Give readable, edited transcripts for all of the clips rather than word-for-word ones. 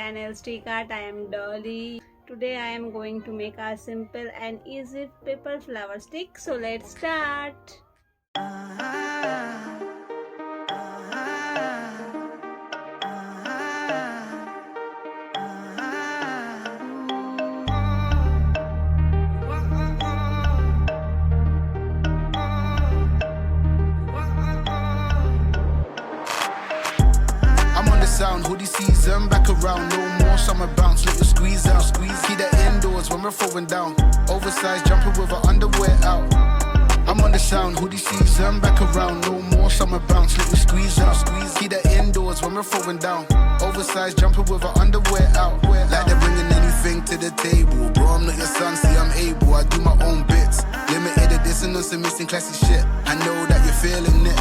channel StikArt. I am Dolly. Today I am going to make a simple and easy paper flower stick. So let's start. Sound, hoodie season, back around, no more summer bounce, let you squeeze out, keep that indoors when we're throwing down, oversized jumper with our underwear out. I'm on the sound, hoodie season, back around, no more summer bounce, let you squeeze out, keep that indoors when we're throwing down, oversized jumper with our underwear out. Like they're bringing anything to the table, bro, I'm not your son, see I'm able, I do my own bits, limited edition on some missing classic shit, I know that you're feeling it.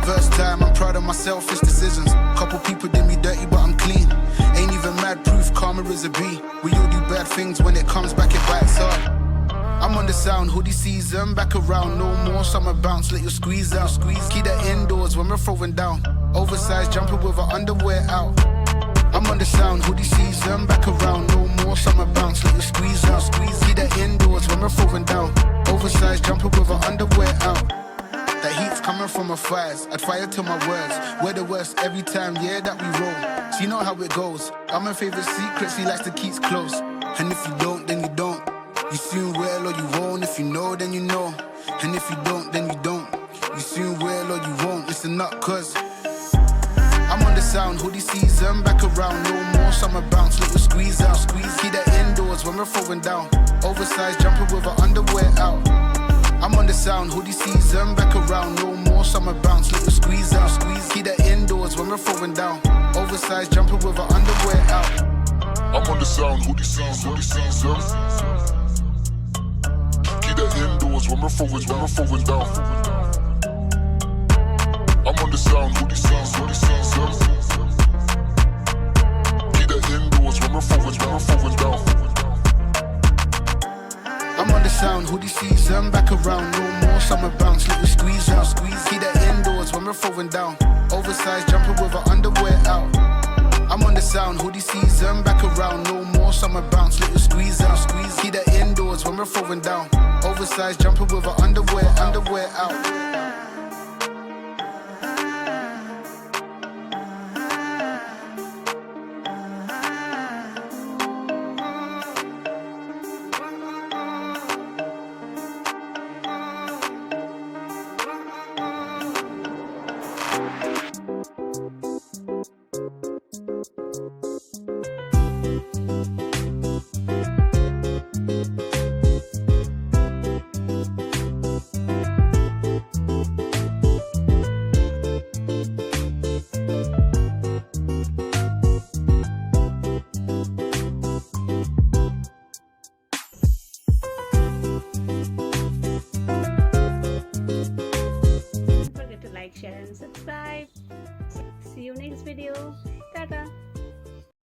First time, I'm proud of my selfish decisions. Couple people did me dirty, but I'm clean. Ain't even mad proof, karma is a B. We all do bad things when it comes back, it bites hard. I'm on the sound, hoodie season, back around. No more summer bounce, let you squeeze out. Keep that indoors when we're throwing down. Oversized jumper with our underwear out. I'm on the sound, hoodie season, back around. No more summer bounce, let you squeeze out. Keep that indoors when we're throwing down. Oversized jumper with our underwear out. That heat's coming from my fires, I'd fire to my words. We're the worst every time, yeah, that we roll. So you know how it goes. I'm my favorite secrets, he likes to keep close. And if you don't, then you don't. You soon will or you won't. If you know, then you know. And if you don't, then you don't. You soon will or you won't. Listen up, cause I'm on the sound, hoodie season, back around. No more summer bounce, let you squeeze out. Keep that indoors when we're throwing down. Oversized jumper with our underwear out. I'm on the sound, hoodie season, back around. No more summer bounce, let you squeeze out. Keep that indoors when we're throwing down. Oversized jumper with our underwear out. I'm on the sound, hoodie season. Keep that indoors when we're throwing down. I'm on the sound, hoodie season. Keep that indoors when we're throwing down. I'm on the sound, hoodie season, back around. No more summer bounce, let you squeeze out. Keep that indoors when we're throwing down. Oversized jumper with our underwear out. I'm on the sound, hoodie season, back around. No more summer bounce, let you squeeze out. Keep that indoors when we're throwing down. Oversized jumper with our underwear out.